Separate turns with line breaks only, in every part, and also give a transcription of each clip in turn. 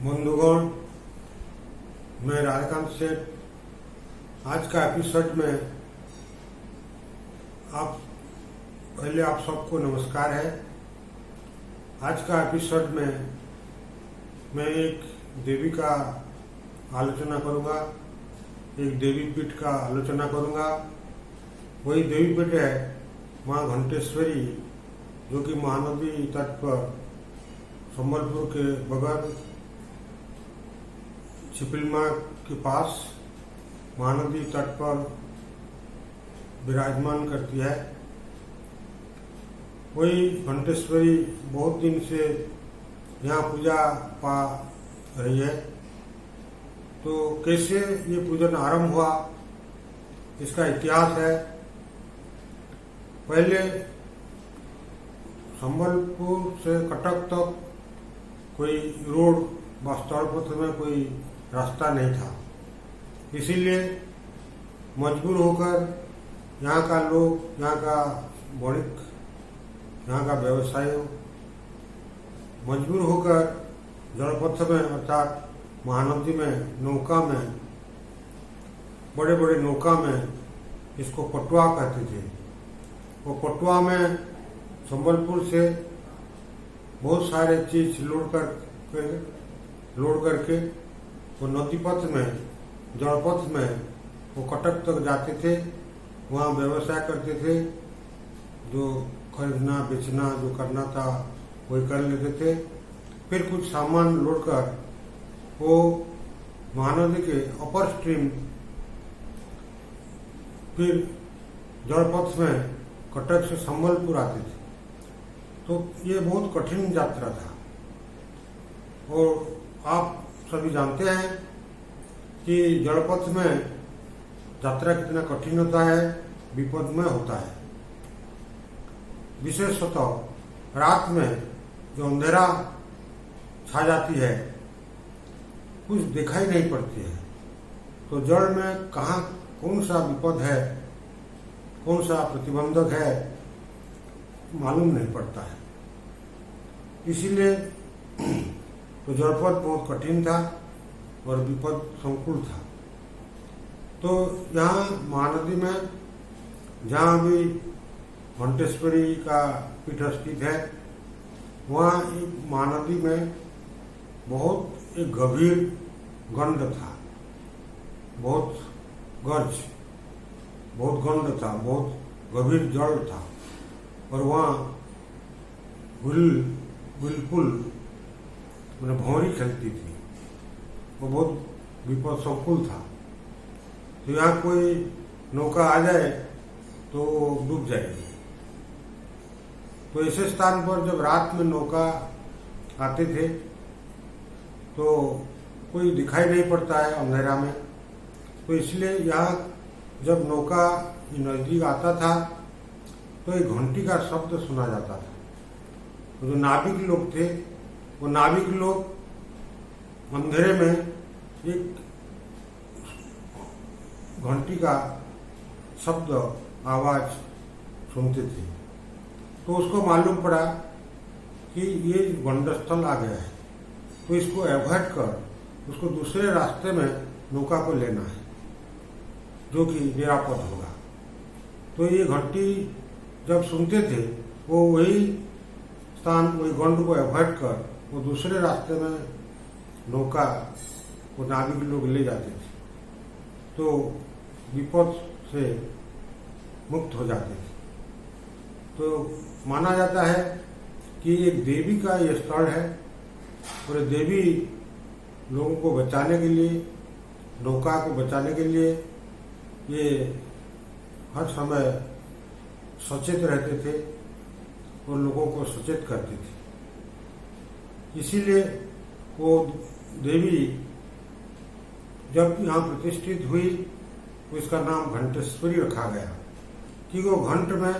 बंधुगण, मैं राधाकांत सेठ आज का एपिसोड में आप सबको नमस्कार है। आज का एपिसोड में मैं एक देवी का आलोचना करूंगा, एक देवी पीठ का आलोचना करूंगा। वही देवी पीठ है माँ घंटेश्वरी, जो कि महानदी तट पर संबलपुर के बगल छिपिलमा के पास महानदी तट पर विराजमान करती है। वही घंटेश्वरी बहुत दिन से यहाँ पूजा पा रही है। तो कैसे ये पूजन आरंभ हुआ, इसका इतिहास है। पहले संबलपुर से कटक तक कोई रोड व स्थल पथ में कोई रास्ता नहीं था, इसीलिए मजबूर होकर यहाँ का लोग, यहाँ का वणिक, यहाँ का व्यवसायी मजबूर होकर जलपथ में अर्थात महानदी में नौका में, बड़े बड़े नौका में, इसको पटुआ कहते थे। वो पटुआ में संबलपुर से बहुत सारे चीज लोड करके वो नदी पथ में, जलपथ में वो कटक तक जाते थे। वहाँ व्यवसाय करते थे, जो खरीदना बेचना जो करना था वही कर लेते थे। फिर कुछ सामान लोड कर वो महानदी के अपर स्ट्रीम फिर जलपथ में कटक से संबलपुर आते थे। तो ये बहुत कठिन यात्रा था। और आप सभी जानते हैं कि जलपथ में यात्रा कितना कठिन होता है, विपदमय होता है। विशेषतः रात में जो अंधेरा छा जाती है, कुछ दिखाई नहीं पड़ती है, तो जल में कहाँ कौन सा विपद है, कौन सा प्रतिबंधक है, मालूम नहीं पड़ता है। इसीलिए तो जलपथ बहुत कठिन था और विपद संकुल था। तो यहाँ महानदी में जहाँ भी घंटेश्वरी का पीठ स्थित है, वहाँ एक महानदी में बहुत एक गंभीर गंध था, बहुत गर्ज, बहुत गंध था, बहुत गंभीर जल था। और वहाँ बिल्कुल मैंने भौरी खेलती थी, वो बहुत विपद संकुल था। तो यहाँ कोई नौका आ जाए तो डूब जाएगी। तो ऐसे स्थान पर जब रात में नौका आते थे तो कोई दिखाई नहीं पड़ता है अंधेरा में। तो इसलिए यहाँ जब नौका नजदीक आता था तो एक घंटी का शब्द सुना जाता था। तो जो नाविक लोग थे, वो नाविक लोग अंधेरे में एक घंटी का शब्द, आवाज सुनते थे। तो उसको मालूम पड़ा कि ये गंडस्थल आ गया है, तो इसको अवॉइड कर उसको दूसरे रास्ते में नौका को लेना है, जो कि निरापद होगा। तो ये घंटी जब सुनते थे, वो वही स्थान, वही गंड को अवॉइड कर वो दूसरे रास्ते में नौका वो नाविक लोग ले जाते थे, तो विपद से मुक्त हो जाते थे। तो माना जाता है कि एक देवी का ये स्थल है, और देवी लोगों को बचाने के लिए, नौका को बचाने के लिए ये हर समय सचेत रहते थे और लोगों को सचेत करते थे। इसीलिए वो देवी जब यहाँ प्रतिष्ठित हुई तो इसका नाम घंटेश्वरी रखा गया, क्योंकि वो घंट में,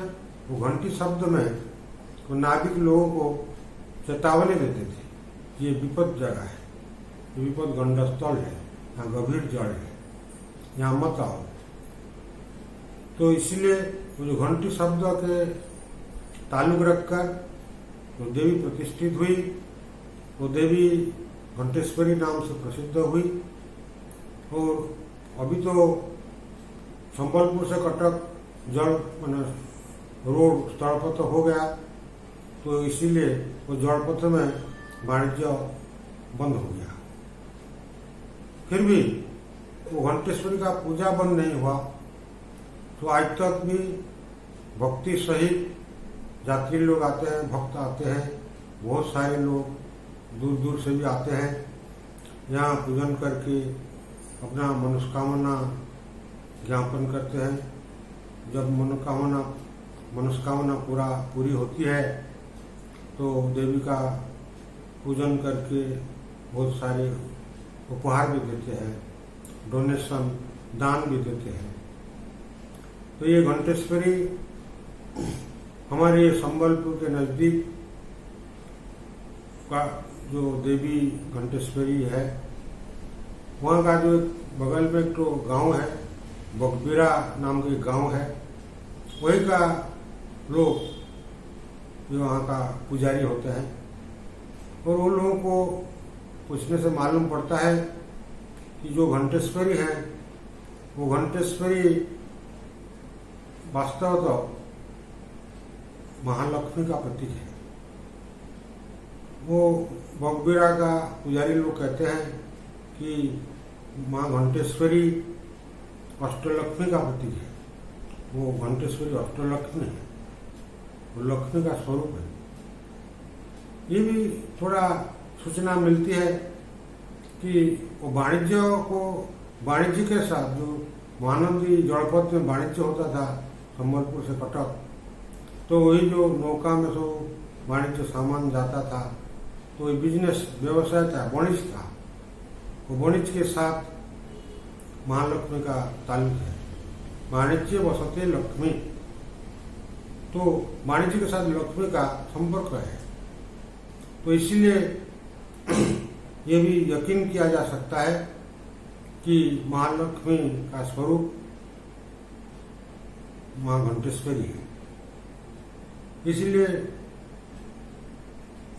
वो घंटी शब्द में वो नाविक लोगों को चेतावनी देते थे, ये विपद जगह है, ये विपद गंडस्थल है, यहाँ गंभीर जड़ है, यहाँ मत आओ। तो इसलिए वो जो घंटी शब्द के ताल्लुक रखकर वो देवी प्रतिष्ठित हुई। वो देवी घंटेश्वरी नाम से प्रसिद्ध हुई। और अभी तो संबलपुर से कटक जल मैंने रोड स्थलपथ हो गया, तो इसीलिए वो जलपथ में वाणिज्य बंद हो गया। फिर भी वो घंटेश्वरी का पूजा बंद नहीं हुआ, तो आज तक भी भक्ति सहित यात्री लोग आते हैं, भक्त आते हैं, बहुत सारे लोग दूर दूर से भी आते हैं, यहाँ पूजन करके अपना मनोकामना ज्ञापन करते हैं। जब मनोकामना पूरी होती है तो देवी का पूजन करके बहुत सारे उपहार भी देते हैं, डोनेशन दान भी देते हैं। तो ये घंटेश्वरी हमारे संबलपुर के नजदीक का जो देवी घंटेश्वरी है, वहाँ का जो बगल में एक तो गांव है, बगबीरा नाम के गांव है, वही का लोग जो वहाँ का पुजारी होते हैं। और उन लोगों को पूछने से मालूम पड़ता है कि जो घंटेश्वरी है वो घंटेश्वरी वास्तव तो महालक्ष्मी का प्रतीक है। वो बगबीरा का पुजारी लोग कहते हैं कि माँ घंटेश्वरी अष्टलक्ष्मी का प्रतीक है। वो घंटेश्वरी अष्टलक्ष्मी है, वो लक्ष्मी का स्वरूप है। ये भी थोड़ा सूचना मिलती है कि वो वाणिज्य के साथ जो महानदी जलपथ में वाणिज्य होता था संबलपुर से कटक, तो वही जो नौका में तो वाणिज्य सामान जाता था, तो ये बिजनेस व्यवसाय था, वाणिज्य था। वो वाणिज्य के साथ महालक्ष्मी का ताल्लुक है। वाणिज्य वसते लक्ष्मी, तो वाणिज्य के साथ लक्ष्मी का संपर्क है। तो इसीलिए ये भी यकीन किया जा सकता है कि महालक्ष्मी का स्वरूप मां घंटेश्वरी है। इसलिए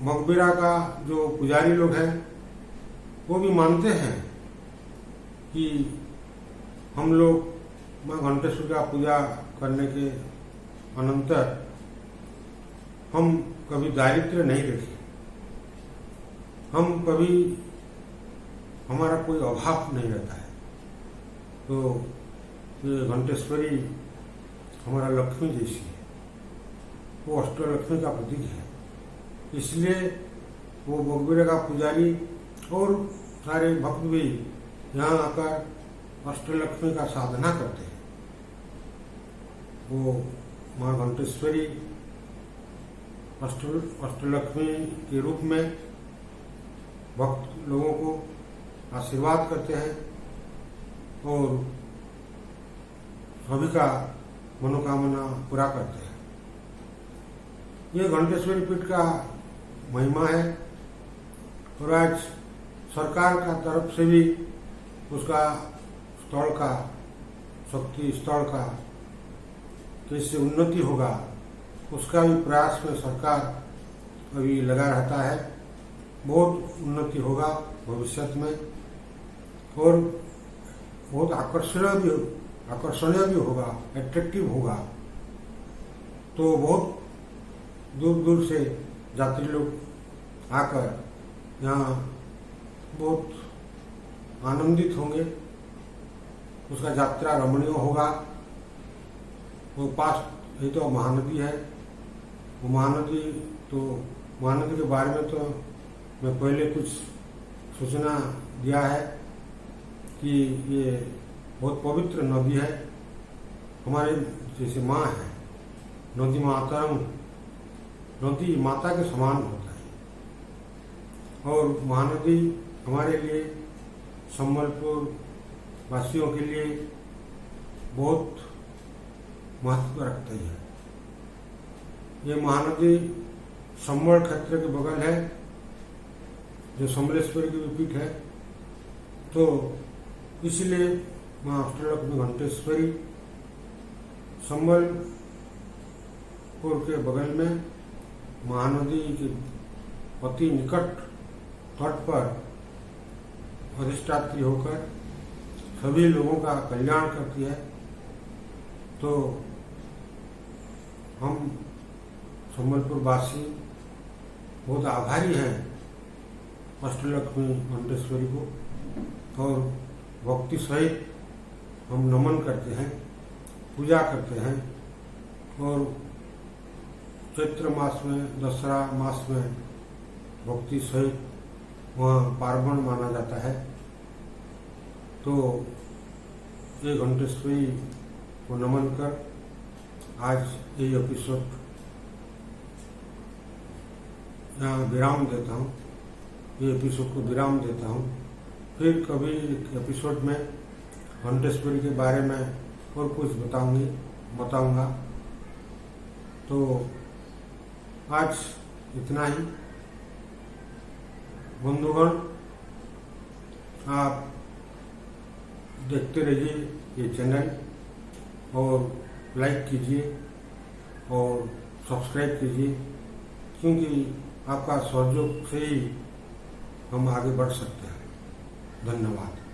मकबरा का जो पुजारी लोग हैं वो भी मानते हैं कि हम लोग मां घंटेश्वरी का पूजा करने के अनंतर हम कभी दारिद्र्य नहीं देखे, हम कभी हमारा कोई अभाव नहीं रहता है। तो ये घंटेश्वरी हमारा लक्ष्मी जैसी है, वो अष्टलक्ष्मी का प्रतीक है। इसलिए वो बगबीरा का पुजारी और सारे भक्त भी यहाँ आकर अष्टलक्ष्मी का साधना करते हैं। वो माँ घंटेश्वरी अष्टलक्ष्मी के रूप में भक्त लोगों को आशीर्वाद करते हैं और सभी का मनोकामना पूरा करते हैं। ये घंटेश्वरी पीठ का महिमा है और आज सरकार का तरफ से भी उसका स्थल का, शक्ति स्थल का कैसे उन्नति होगा उसका भी प्रयास में सरकार अभी लगा रहता है। बहुत उन्नति होगा भविष्य में और बहुत आकर्षणीय भी होगा, एट्रैक्टिव होगा। तो बहुत दूर दूर से यात्री लोग आकर यहाँ बहुत आनंदित होंगे। उसका यात्रा रमणीय होगा। वो पास ये तो महानदी है, वो महानदी के बारे में तो मैं पहले कुछ सूचना दिया है कि ये बहुत पवित्र नदी है, हमारे जैसे माँ है। नदी मातरम, नदी माता के समान होता है और महानदी हमारे लिए, संबलपुर वासियों के लिए बहुत महत्व रखती है। ये महानदी संबल क्षेत्र के बगल है जो समलेश्वरी की भी पीठ है। तो इसलिए मां अष्टलक्ष्मी घंटेश्वरी संबलपुर के बगल में महानदी के अति निकट तट पर अधिष्ठात्री होकर सभी लोगों का कल्याण करती है। तो हम संबलपुर वासी बहुत आभारी हैं अष्टलक्ष्मी घंटेश्वरी को, और भक्ति सहित हम नमन करते हैं, पूजा करते हैं। और चैत्र मास में, दसरा मास में भक्ति सहित वहाँ पार्वण माना जाता है। तो ये घंटेश्वरी को नमन कर आज ये एपिसोड यहाँ विराम देता हूँ, ये एपिसोड को विराम देता हूँ। फिर कभी एपिसोड में घंटेश्वरी के बारे में और कुछ बताऊंगा। तो आज इतना ही। बंधुगण, आप देखते रहिए ये चैनल और लाइक कीजिए और सब्सक्राइब कीजिए, क्योंकि आपका सहयोग से ही हम आगे बढ़ सकते हैं। धन्यवाद।